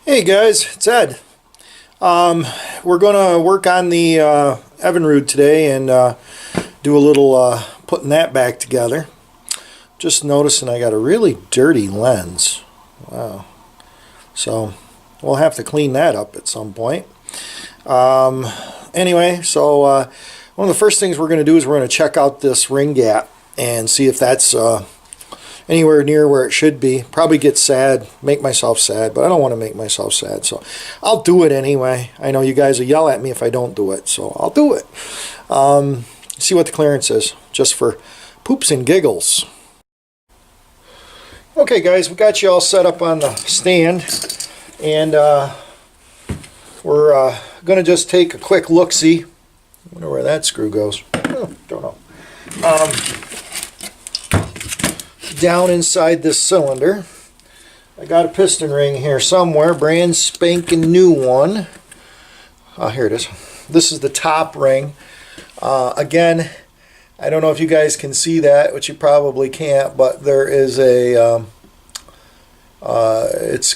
Hey guys, it's Ed. We're going to work on the Evinrude today and do a little putting that back together. Just noticing I got a really dirty lens. Wow. So we'll have to clean that up at some point. Anyway, so one of the first things we're going to do is we're going to check out this ring gap and see if that's anywhere near where it should be. Probably get sad, make myself sad, but I don't want to make myself sad, so I'll do it anyway. I know you guys will yell at me if I don't do it, so I'll do it. See what the clearance is, just for poops and giggles. Okay guys, we got you all set up on the stand, and we're going to just take a quick look-see. I wonder where that screw goes. Don't know. Down inside this cylinder, I got a piston ring here somewhere, brand spanking new one. Here it is. This is the top ring. Again, I don't know if you guys can see that, which you probably can't, but there is a it's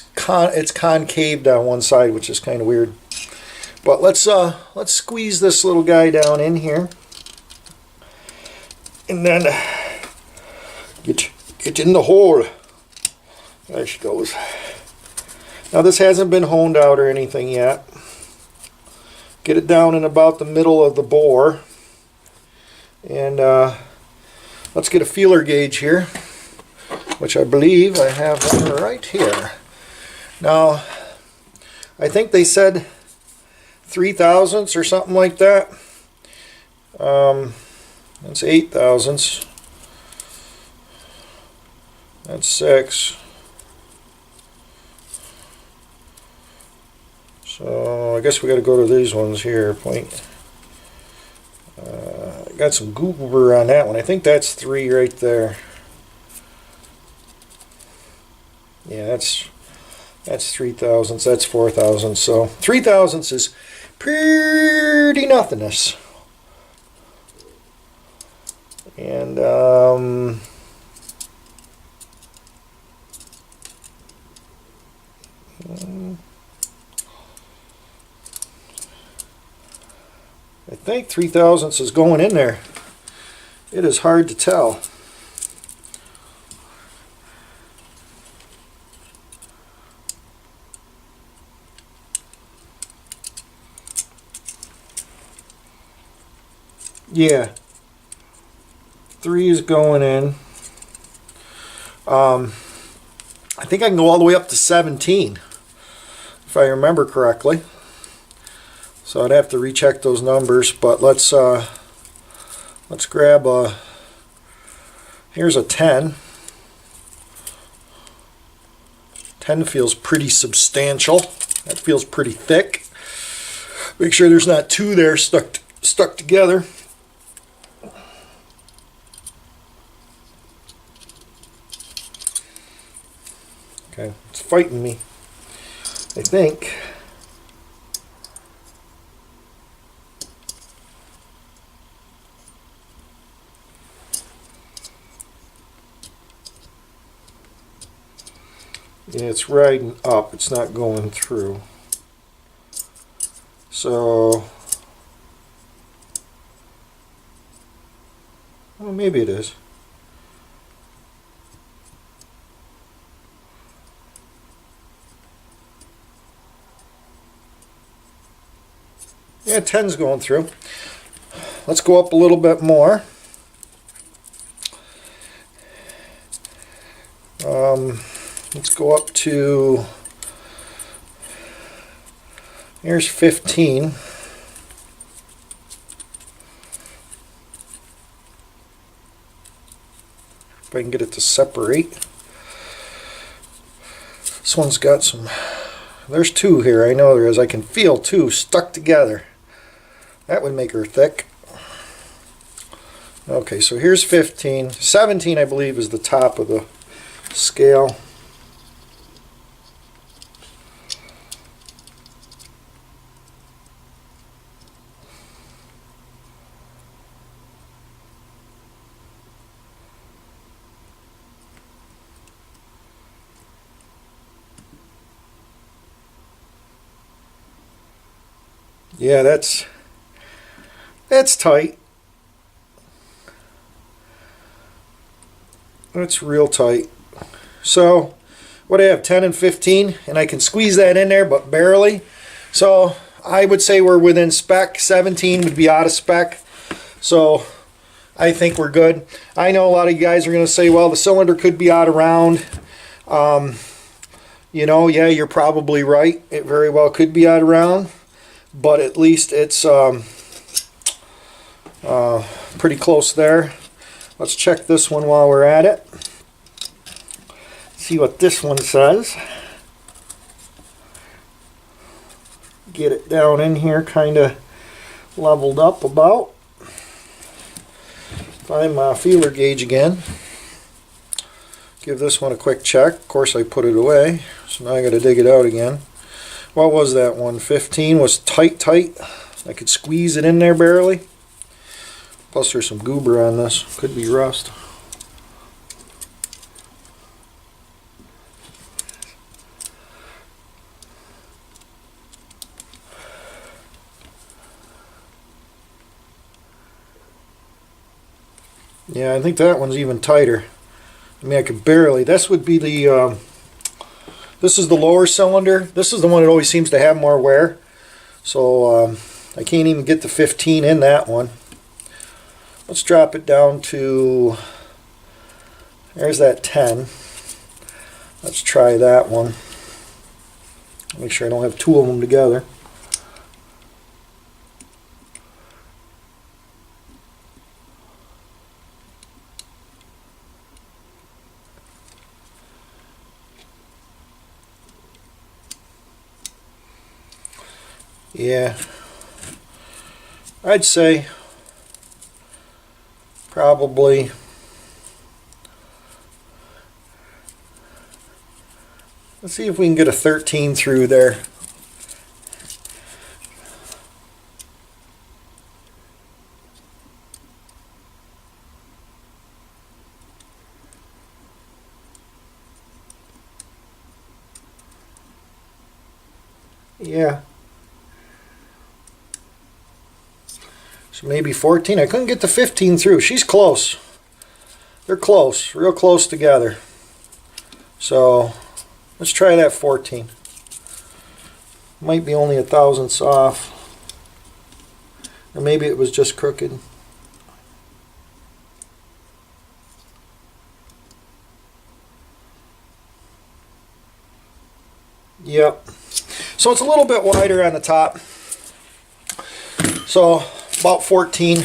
concaved on one side, which is kind of weird. But let's squeeze this little guy down in here, and then get in the hole. There she goes. Now this hasn't been honed out or anything yet. Get it down in about the middle of the bore, and let's get a feeler gauge here, which I believe I have one right here. Now I think they said 3 thousandths or something like that. That's 8 thousandths. That's 6. So I guess we got to go to these ones here. Point. Got some goober on that one. I think that's 3 right there. Yeah, that's 3 thousandths. That's 4 thousandths. So 3 thousandths is pretty nothingness. And I think 3 thousandths is going in there. It is hard to tell. Yeah, 3 is going in. I think I can go all the way up to 17, if I remember correctly. So I'd have to recheck those numbers, but let's grab a. Here's a 10. 10 feels pretty substantial. That feels pretty thick. Make sure there's not 2 there stuck together. Okay, it's fighting me, I think. Yeah, it's riding up, it's not going through. So, well, maybe it is. Yeah, 10's going through. Let's go up a little bit more. Let's go up to, here's 15. If I can get it to separate. This one's got some, there's 2 here, I know there is. I can feel 2 stuck together. That would make her thick. Okay, so here's 15. 17, I believe, is the top of the scale. Yeah, that's tight. That's real tight. So what I have, 10 and 15, and I can squeeze that in there, but barely. So I would say we're within spec. 17 would be out of spec. So I think we're good. I know a lot of you guys are going to say, well, the cylinder could be out of round. You know, yeah, you're probably right. It very well could be out of round, but at least it's pretty close there. Let's check this one while we're at it. See what this one says. Get it down in here, kind of leveled up about. Find my feeler gauge again. Give this one a quick check. Of course I put it away, so now I got to dig it out again. What was that one? 15 was tight. I could squeeze it in there barely. Plus there's some goober on this. Could be rust. Yeah, I think that one's even tighter. I mean, I could barely. This would be the, this is the lower cylinder. This is the one that always seems to have more wear. So I can't even get the 15 in that one. Let's drop it down to, there's that 10. Let's try that one. Make sure I don't have two of them together. Yeah, I'd say probably let's see if we can get a 13 through there. Yeah. So maybe 14. I couldn't get the 15 through. She's close. They're close, real close together. So let's try that 14. Might be only a thousandths off. Or maybe it was just crooked. Yep. So it's a little bit wider on the top. So about 14,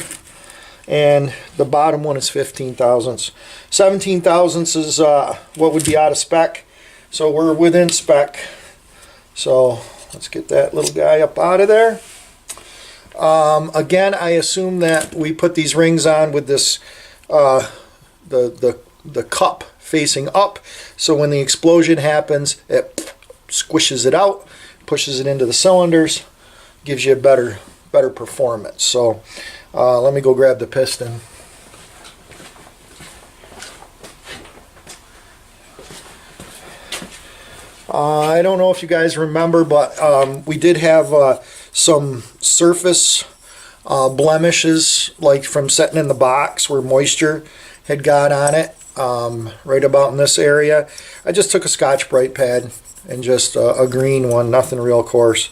and the bottom one is 15 thousandths. 17 thousandths is what would be out of spec, so we're within spec. So let's get that little guy up out of there. Again, I assume that we put these rings on with this the cup facing up, so when the explosion happens, it squishes it out, pushes it into the cylinders, gives you a better performance. So let me go grab the piston. I don't know if you guys remember, but we did have some surface blemishes, like from setting in the box where moisture had got on it, right about in this area. I just took a Scotch-Brite pad and just a green one, nothing real coarse,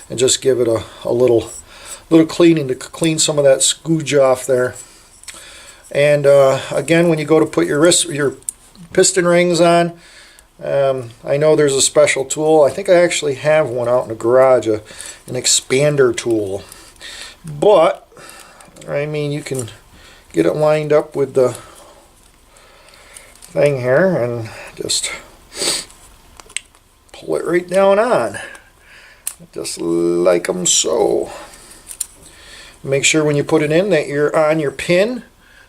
and just give it a little cleaning to clean some of that scourge off there. And again, when you go to put your piston rings on, I know there's a special tool. I think I actually have one out in the garage, an expander tool. But I mean, you can get it lined up with the thing here and just pull it right down on, just like them so. Make sure when you put it in that you're on your pin.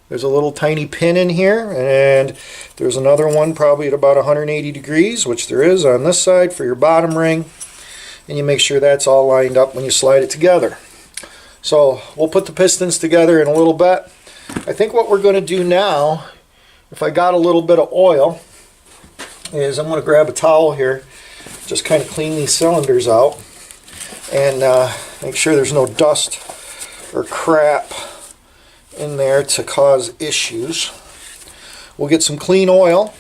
There's a little tiny pin in here, and there's another one probably at about 180 degrees, which there is on this side for your bottom ring, and you make sure that's all lined up when you slide it together. So we'll put the pistons together in a little bit. I think what we're going to do now, if I got a little bit of oil, is I'm going to grab a towel here, just kind of clean these cylinders out. and make sure there's no dust or crap in there to cause issues. We'll get some clean oil.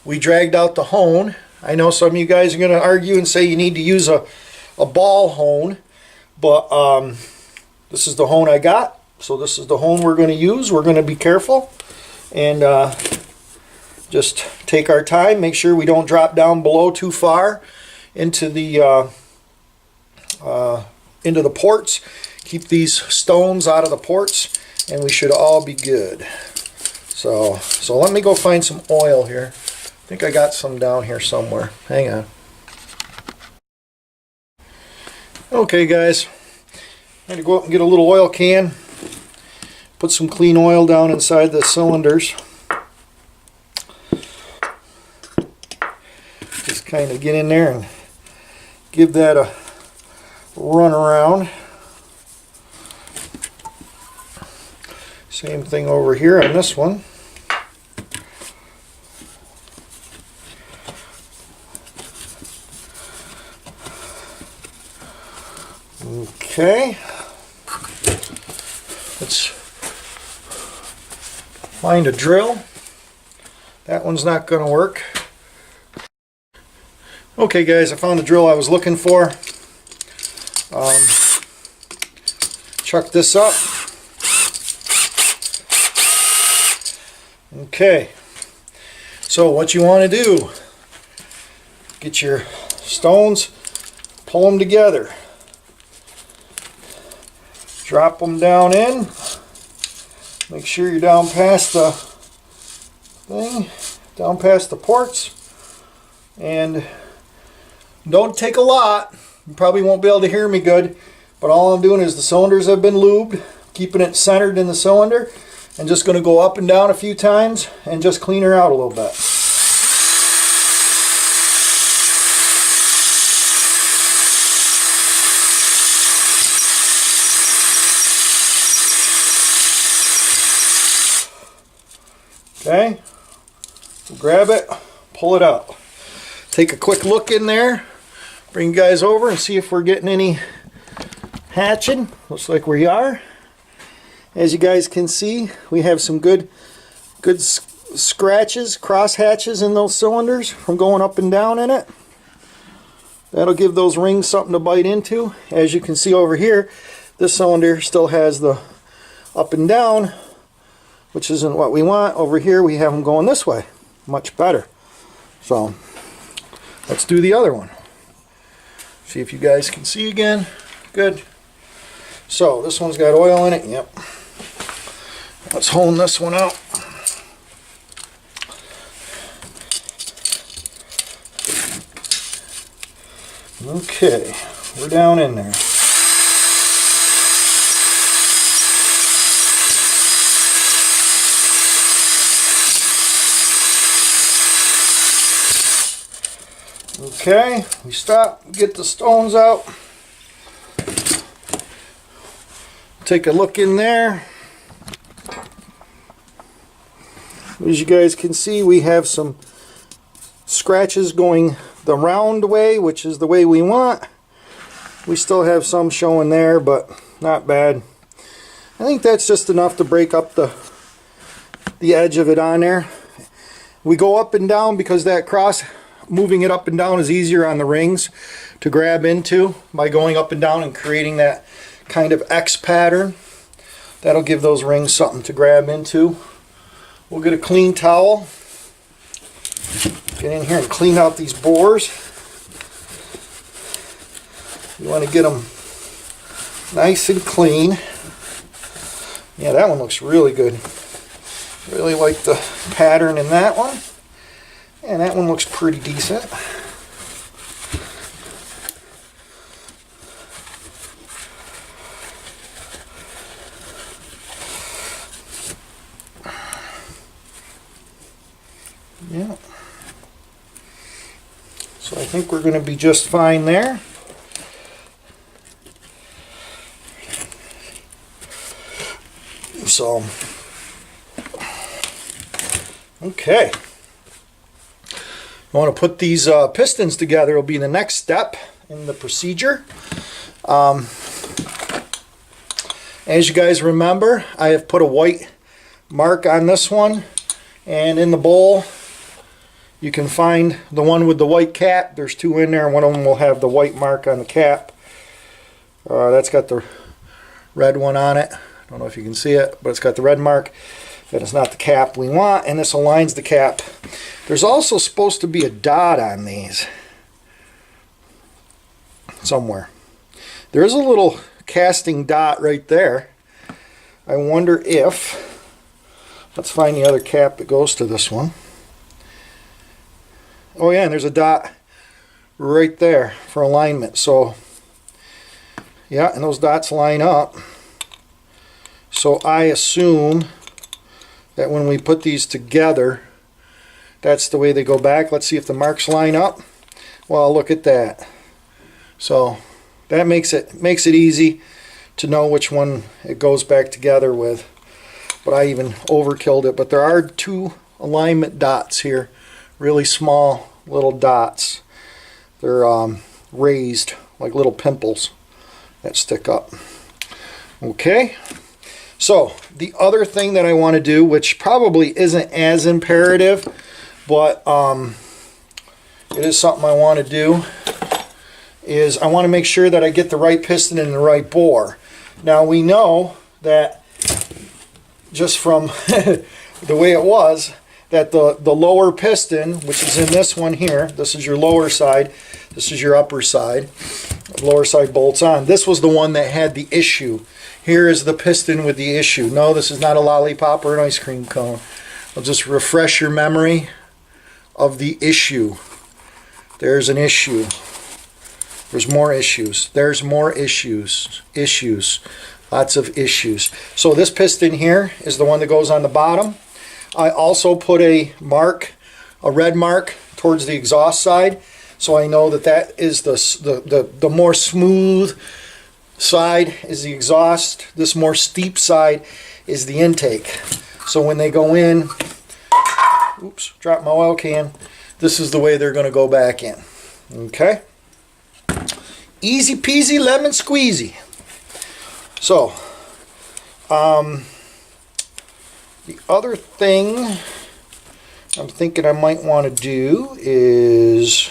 We dragged out the hone. I know some of you guys are going to argue and say you need to use a ball hone, but this is the hone I got, so this is the hone we're going to use. We're going to be careful and just take our time, make sure we don't drop down below too far into the ports. Keep these stones out of the ports, and we should all be good. So let me go find some oil here. I think I got some down here somewhere. Hang on. Okay, guys, I'm going to go up and get a little oil can, put some clean oil down inside the cylinders. Just kind of get in there and give that a run around. Same thing over here on this one. Okay, let's find a drill. That one's not going to work. Okay, guys, I found the drill I was looking for. Chuck this up. Okay, so what you want to do, get your stones, pull them together. Drop them down in. Make sure you're down past the thing, down past the ports. And don't take a lot. You probably won't be able to hear me good, but all I'm doing is the cylinders have been lubed, keeping it centered in the cylinder, and just going to go up and down a few times and just clean her out a little bit. Okay, grab it, pull it out. Take a quick look in there, bring you guys over and see if we're getting any hatching. Looks like we are. As you guys can see, we have some good scratches, cross hatches in those cylinders from going up and down in it. That'll give those rings something to bite into. As you can see over here, this cylinder still has the up and down, which isn't what we want. Over here we have them going this way. Much better. So let's do the other one. See if you guys can see again. Good. So this one's got oil in it. Yep. Let's hone this one out. Okay, we're down in there. Okay, we stop, get the stones out. Take a look in there. As you guys can see, we have some scratches going the round way, which is the way we want. We still have some showing there, but not bad. I think that's just enough to break up the edge of it on there. We go up and down because that cross, moving it up and down is easier on the rings to grab into by going up and down and creating that kind of X pattern. That'll give those rings something to grab into. We'll get a clean towel, get in here and clean out these bores. You want to get them nice and clean. Yeah, that one looks really good. Really like the pattern in that one. And that one looks pretty decent. Yeah. So I think we're going to be just fine there. So, okay. I want to put these pistons together. Will be the next step, in the procedure. As you guys remember, I have put a white mark on this one, and in the bowl you can find the one with the white cap. There's two in there, and one of them will have the white mark on the cap. That's got the red one on it. I don't know if you can see it, but it's got the red mark. That is not the cap we want, and this aligns the cap. There's also supposed to be a dot on these somewhere. There is a little casting dot right there. I wonder if, let's find the other cap that goes to this one. Oh yeah, and there's a dot right there for alignment. So yeah, and those dots line up. So I assume that when we put these together, that's the way they go back. Let's see if the marks line up. Well, look at that. So that makes it easy to know which one it goes back together with. But I even overkilled it. But there are two alignment dots here, really small little dots. They're raised like little pimples that stick up. Okay, so the other thing that I want to do, which probably isn't as imperative, but it is something I want to do, is I want to make sure that I get the right piston in the right bore. Now we know that just from the way it was, that the lower piston, which is in this one here, this is your lower side, this is your upper side, the lower side bolts on. This was the one that had the issue. Here is the piston with the issue. No, this is not a lollipop or an ice cream cone. I'll just refresh your memory of the issue. There's an issue. There's more issues. There's more issues. Issues. Lots of issues. So this piston here is the one that goes on the bottom. I also put a mark, a red mark, towards the exhaust side, so I know that that is the more smooth side is the exhaust. This more steep side is the intake. So when they go in, oops, dropped my oil can. This is the way they're going to go back in. Okay, easy peasy lemon squeezy. So the other thing I'm thinking I might want to do is,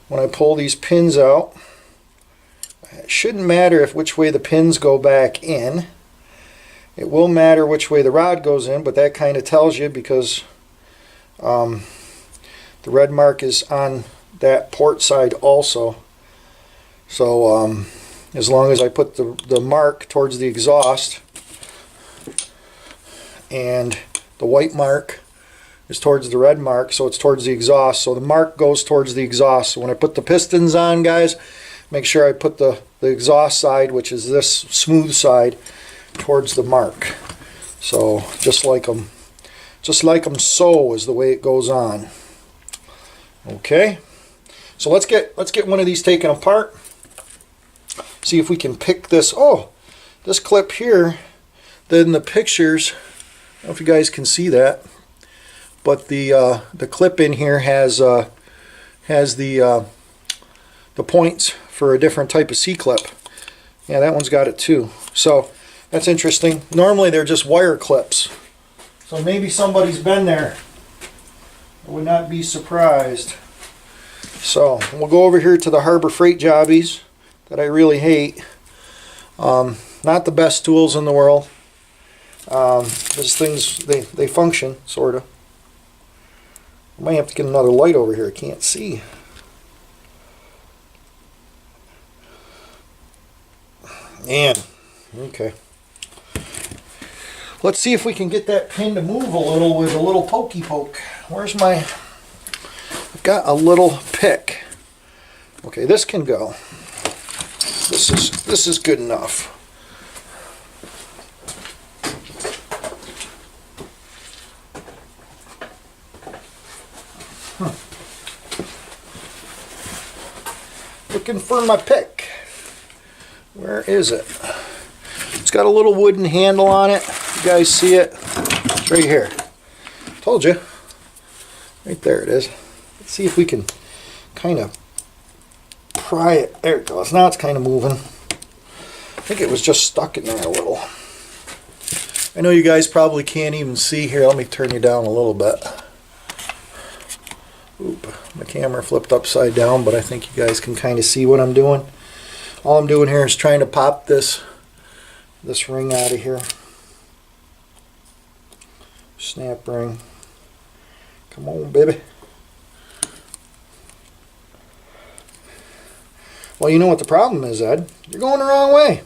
when I pull these pins out, it shouldn't matter which way the pins go back in. It will matter which way the rod goes in, but that kind of tells you, because the red mark is on that port side also. So as long as I put the mark towards the exhaust, and the white mark is towards the red mark, so it's towards the exhaust. So the mark goes towards the exhaust. So when I put the pistons on, guys, make sure I put the exhaust side, which is this smooth side, towards the mark. So just like them so is the way it goes on. Okay, so let's get one of these taken apart. See if we can pick this. Oh, this clip here, then the pictures, I don't know if you guys can see that, but the clip in here has the points for a different type of C-clip. Yeah, that one's got it too. So that's interesting. Normally they're just wire clips. So maybe somebody's been there. I would not be surprised. So we'll go over here to the Harbor Freight jobbies that I really hate. Not the best tools in the world. Those things, they function, sort of. I might have to get another light over here. I can't see. And, okay. Let's see if we can get that pin to move a little with a little pokey poke. Where's my... I've got a little pick. Okay, this can go. This is good enough. Looking for my pick. Where is it? It's got a little wooden handle on it. You guys see it? It's right here. Told you. Right there it is. Let's see if we can kind of pry it. There it goes. Now it's kind of moving. I think it was just stuck in there a little. I know you guys probably can't even see here. Let me turn you down a little bit. Oop, my camera flipped upside down, but I think you guys can kind of see what I'm doing. All I'm doing here is trying to pop this ring out of here. Snap ring. Come on, baby. Well, you know what the problem is, Ed? You're going the wrong way.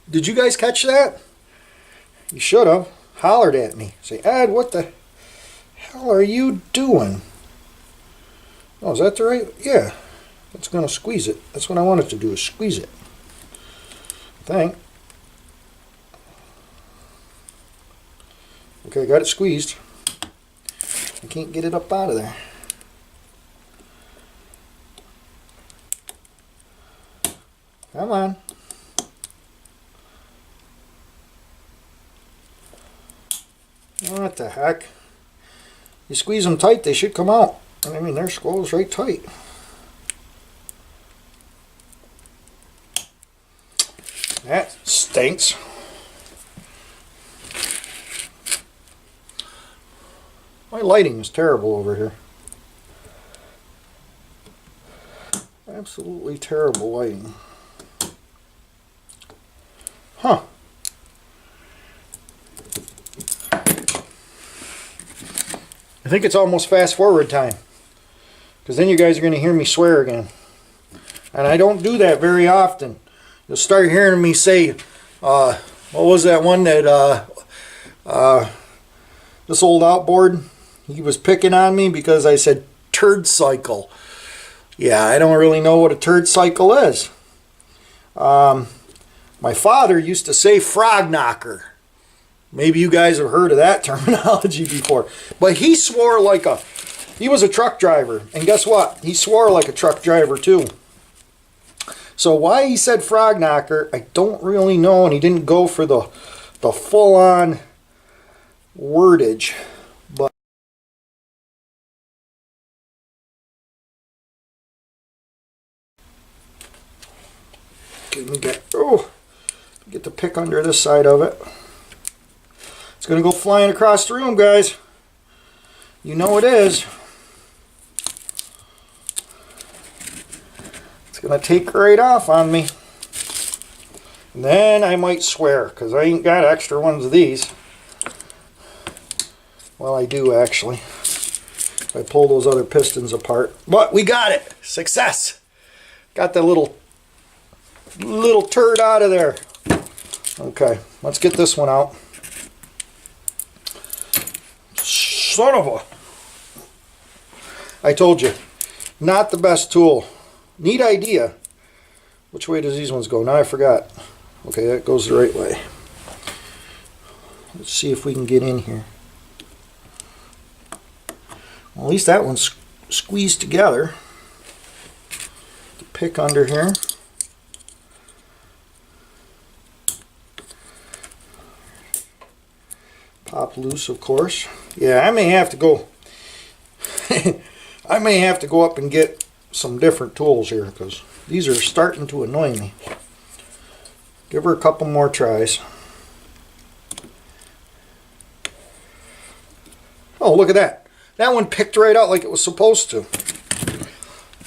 Did you guys catch that? You should have hollered at me. Say, Ed, what the hell are you doing? Oh, is that the right? Yeah. That's going to squeeze it. That's what I wanted to do, is squeeze it. I think. Okay, got it squeezed. I can't get it up out of there. Come on. What the heck? You squeeze them tight, they should come out. I mean, they're squeezed right tight. That stinks. My lighting is terrible over here. Absolutely terrible lighting. Huh. I think it's almost fast forward time, because then you guys are going to hear me swear again. And I don't do that very often. You'll start hearing me say, what was that one that, this old outboard, he was picking on me because I said turd cycle. Yeah, I don't really know what a turd cycle is. My father used to say frog knocker. Maybe you guys have heard of that terminology before. But he swore like he was a truck driver. And guess what? He swore like a truck driver too. So why he said frog knocker, I don't really know. And he didn't go for the full-on wordage. But let me get the pick under this side of it. It's going to go flying across the room, guys. You know it is. It's going to take right off on me. And then I might swear, because I ain't got extra ones of these. Well, I do, actually. If I pull those other pistons apart. But we got it. Success. Got that little turd out of there. Okay, let's get this one out. Son of a... I told you, not the best tool. Neat idea. Which way does these ones go? Now I forgot. Okay, that goes the right way. Let's see if we can get in here. Well, at least that one's squeezed together. The pick under here. Pop loose, of course. Yeah, I may have to go. I may have to go up and get some different tools here, because these are starting to annoy me. Give her a couple more tries. Oh, look at that. That one picked right out like it was supposed to.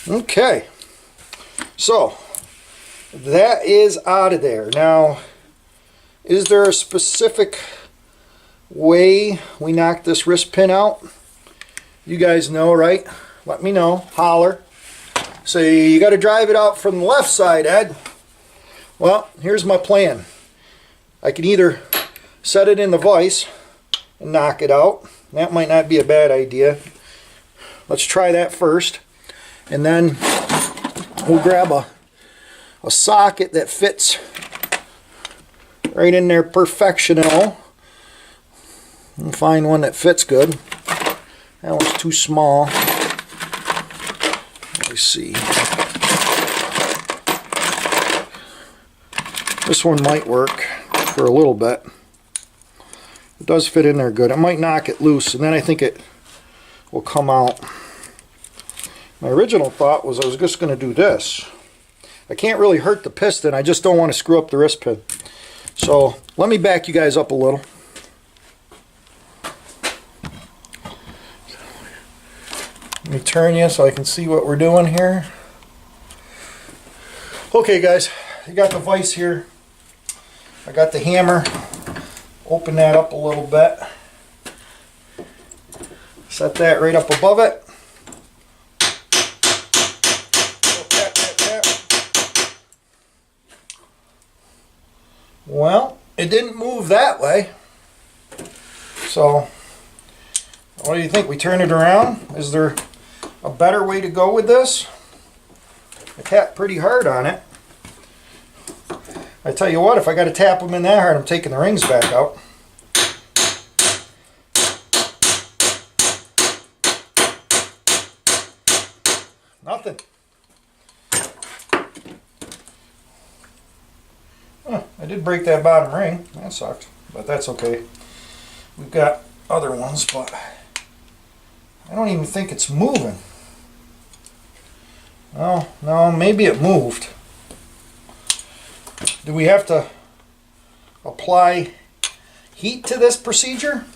Okay. So, that is out of there. Now, is there a specific way we knock this wrist pin out? You guys know, right? Let me know. Holler. Say, you got to drive it out from the left side, Ed. Well, here's my plan. I can either set it in the vise and knock it out. That might not be a bad idea. Let's try that first. And then we'll grab a socket that fits right in there perfectional. And find one that fits good. That one's too small. Let me see. This one might work for a little bit. It does fit in there good. It might knock it loose, and then I think it will come out. My original thought was I was just going to do this. I can't really hurt the piston. I just don't want to screw up the wrist pin. So let me back you guys up a little. Let me turn you so I can see what we're doing here. Okay guys, I got the vise here. I got the hammer. Open that up a little bit. Set that right up above it. Well, it didn't move that way. So, what do you think? We turn it around? Is there a better way to go with this? I tapped pretty hard on it. I tell you what, if I got to tap them in that hard, I'm taking the rings back out. Nothing. I did break that bottom ring. That sucked, but that's okay. We've got other ones, but I don't even think it's moving. Oh, no, maybe it moved. Do we have to apply heat to this procedure?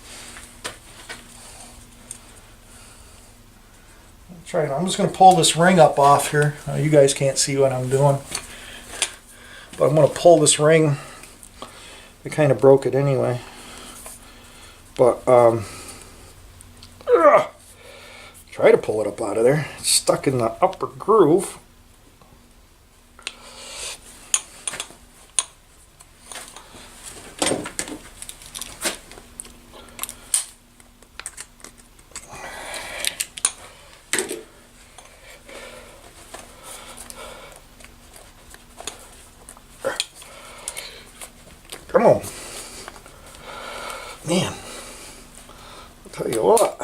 Let's try it. I'm just going to pull this ring up off here. You guys can't see what I'm doing. But I'm going to pull this ring. I kind of broke it anyway. But, try to pull it up out of there. It's stuck in the upper groove. Come on. Man, I'll tell you what.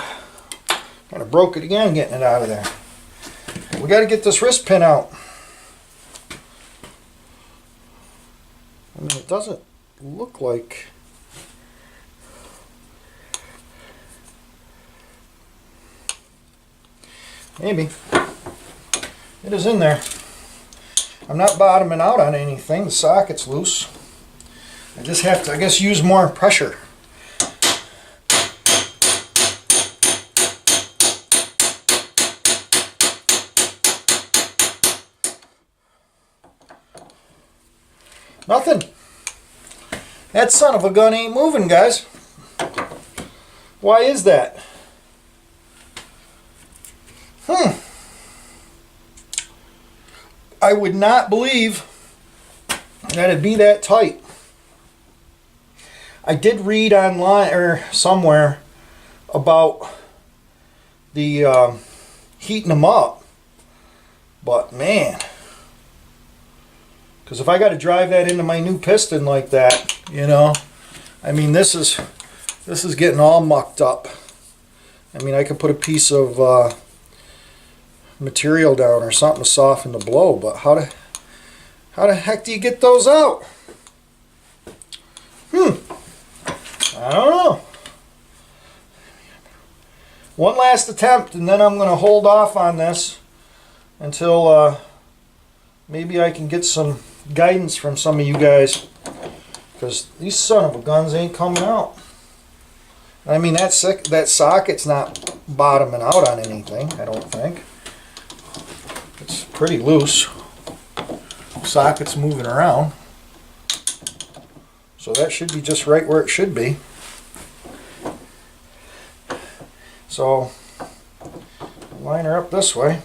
Kind of broke it again getting it out of there. We got to get this wrist pin out. I mean, it doesn't look like... Maybe. It is in there. I'm not bottoming out on anything. The socket's loose. I just have to, I guess, use more pressure. Nothing. That son of a gun ain't moving, guys. Why is that? I would not believe that it'd be that tight. I did read online or somewhere about the heating them up, but man, because if I got to drive that into my new piston like that, you know, I mean, this is getting all mucked up. I mean, I could put a piece of material down or something to soften the blow, but how the heck do you get those out? I don't know. One last attempt, and then I'm going to hold off on this until maybe I can get some guidance from some of you guys, because these son of a guns ain't coming out. I mean, that socket's not bottoming out on anything, I don't think. It's pretty loose. Socket's moving around. So that should be just right where it should be. So, line her up this way.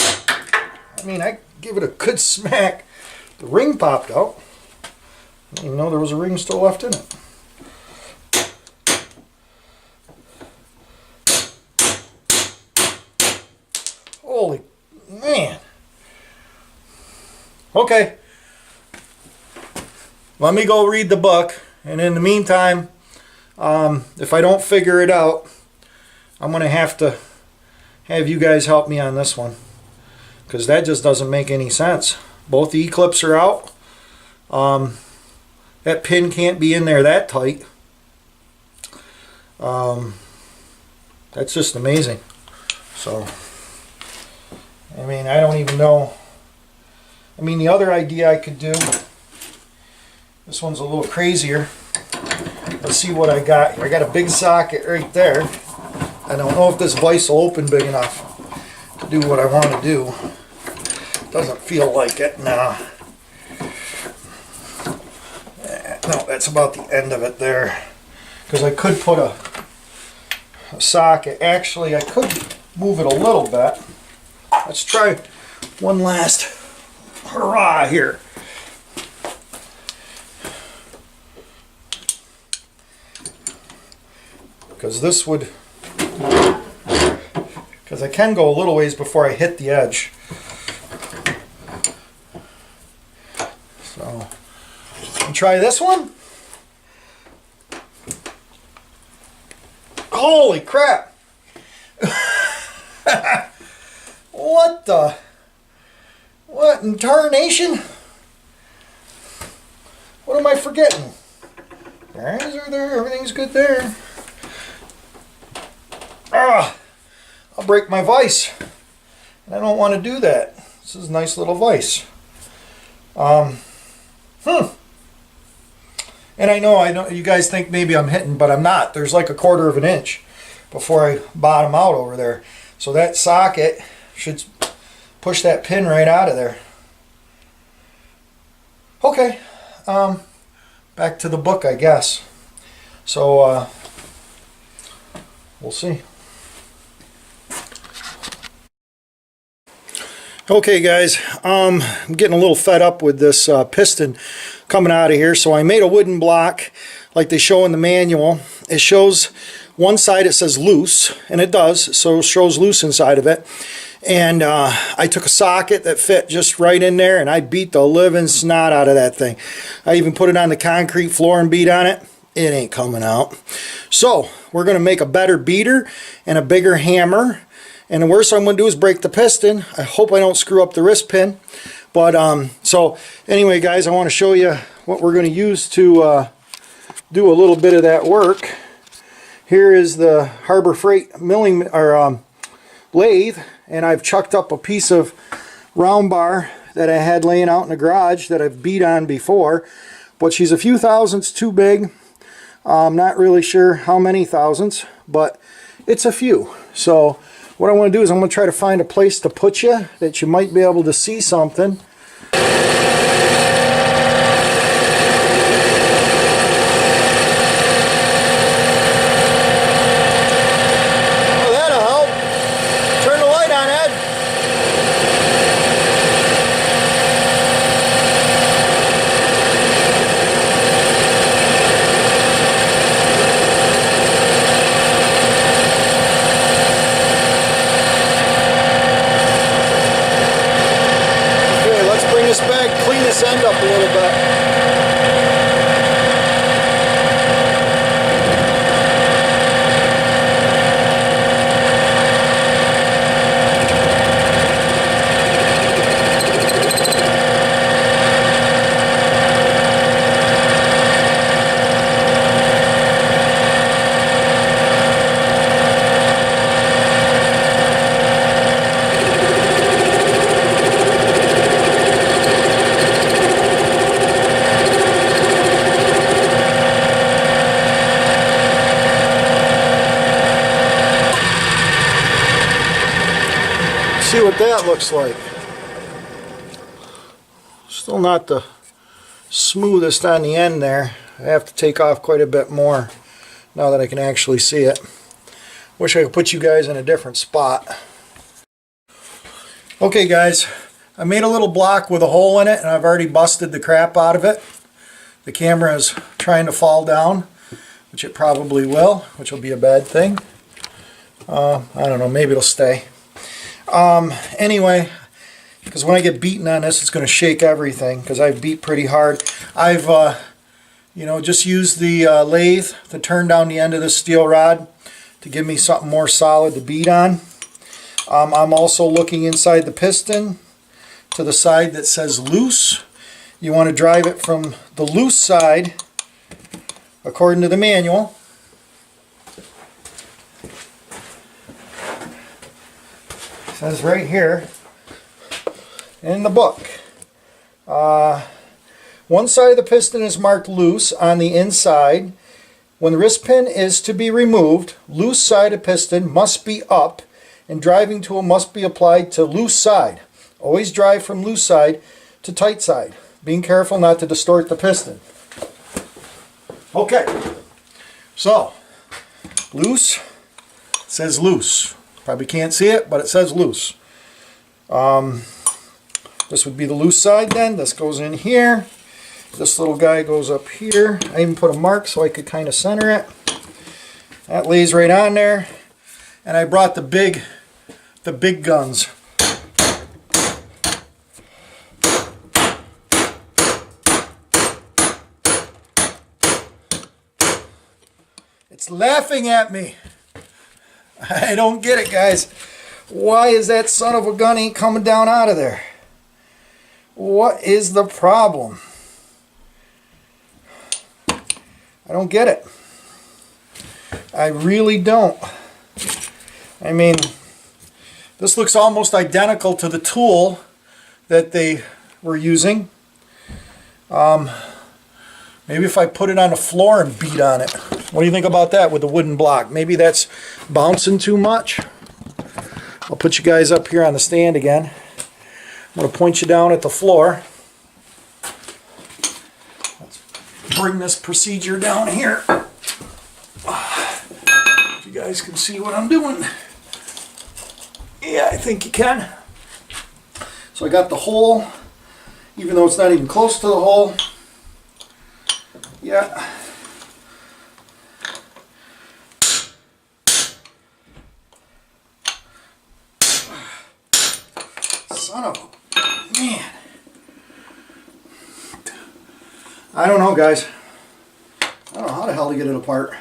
I mean, I give it a good smack. The ring popped out. I didn't even know there was a ring still left in it. Holy man. Okay. Let me go read the book, and in the meantime, if I don't figure it out, I'm going to have you guys help me on this one, because that just doesn't make any sense. Both the E-clips are out. That pin can't be in there that tight. That's just amazing. So, I mean, I don't even know. I mean, the other idea I could do, this one's a little crazier. Let's see what I got here. I got a big socket right there. I don't know if this vise will open big enough to do what I want to do. Doesn't feel like it. Nah. No, that's about the end of it there. Because I could put a socket. Actually, I could move it a little bit. Let's try one last hurrah here. Because this would, because I can go a little ways before I hit the edge. So, try this one. Holy crap! What the? What in tarnation? What am I forgetting? Bearings are there, everything's good there. Ah! I'll break my vise. And I don't want to do that. This is a nice little vise. And I know you guys think maybe I'm hitting, but I'm not. There's like 1/4 of an inch before I bottom out over there. So that socket should push that pin right out of there. Okay. Back to the book, I guess. So we'll see. Okay guys, I'm getting a little fed up with this piston coming out of here, so I made a wooden block like they show in the manual. It shows one side, it says loose, and it does, so it shows loose inside of it. And I took a socket that fit just right in there, and I beat the living snot out of that thing. I even put it on the concrete floor and beat on it. It ain't coming out. So we're going to make a better beater and a bigger hammer. And the worst I'm going to do is break the piston. I hope I don't screw up the wrist pin. But so anyway, guys, I want to show you what we're going to use to do a little bit of that work. Here is the Harbor Freight milling or lathe, and I've chucked up a piece of round bar that I had laying out in the garage that I've beat on before. But she's a few thousandths too big. I'm not really sure how many thousandths, but it's a few. So what I want to do is I'm going to try to find a place to put you that you might be able to see something. Oh, that'll help. Turn the light on, Ed. Clean this end up a little bit. See what that looks like. Still not the smoothest on the end there. I have to take off quite a bit more now that I can actually see it. Wish I could put you guys in a different spot. Okay guys, I made a little block with a hole in it, and I've already busted the crap out of it. The camera is trying to fall down, which it probably will, which will be a bad thing. I don't know, maybe it'll stay. Anyway, because when I get beaten on this, it's going to shake everything, because I've beat pretty hard. I've just used the lathe to turn down the end of this steel rod to give me something more solid to beat on. I'm also looking inside the piston to the side that says loose. You want to drive it from the loose side according to the manual. It says right here in the book. One side of the piston is marked loose on the inside. When the wrist pin is to be removed, loose side of piston must be up and driving tool must be applied to loose side. Always drive from loose side to tight side, being careful not to distort the piston. Okay, so loose, it says loose. Probably can't see it, but it says loose. This would be the loose side then. This goes in here. This little guy goes up here. I even put a mark so I could kind of center it. That lays right on there. And I brought the big guns. It's laughing at me. I don't get it, guys. Why is that son of a gun ain't coming down out of there? What is the problem? I don't get it. I really don't. I mean, this looks almost identical to the tool that they were using. Maybe if I put it on the floor and beat on it. What do you think about that with the wooden block? Maybe that's bouncing too much. I'll put you guys up here on the stand again. I'm going to point you down at the floor. Let's bring this procedure down here. If you guys can see what I'm doing. Yeah, I think you can. So I got the hole, even though it's not even close to the hole. Yeah. Son of a man. I don't know, guys. I don't know how the hell to get it apart.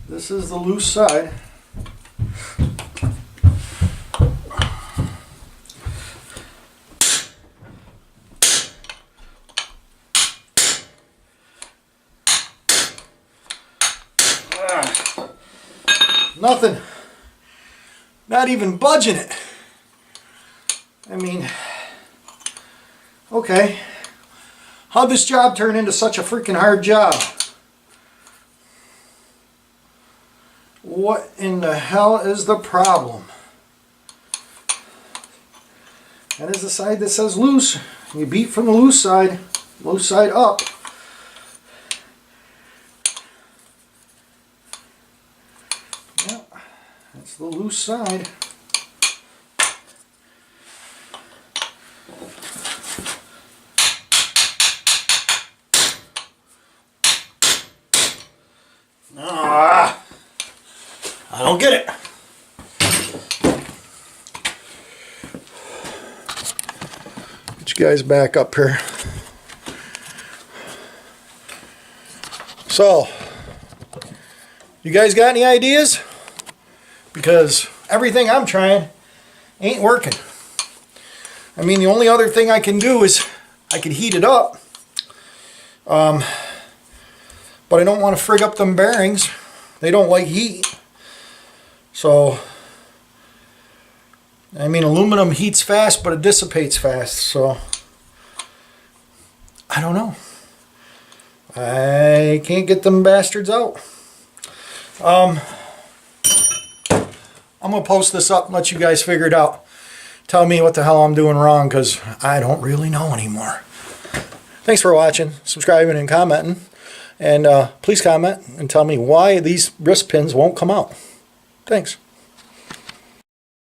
This is the loose side. Nothing. Not even budging it. I mean, okay. How'd this job turn into such a freaking hard job? What in the hell is the problem? That is the side that says loose. You beat from the loose side up. Yep, that's the loose side. I don't get it. Get you guys back up here. So, you guys got any ideas? Because everything I'm trying ain't working. I mean, the only other thing I can do is I can heat it up. But I don't want to frig up them bearings. They don't like heat. So, I mean, aluminum heats fast, but it dissipates fast. So, I don't know. I can't get them bastards out. I'm going to post this up and let you guys figure it out. Tell me what the hell I'm doing wrong, because I don't really know anymore. Thanks for watching, subscribing, and commenting. And please comment and tell me why these wrist pins won't come out. Thanks.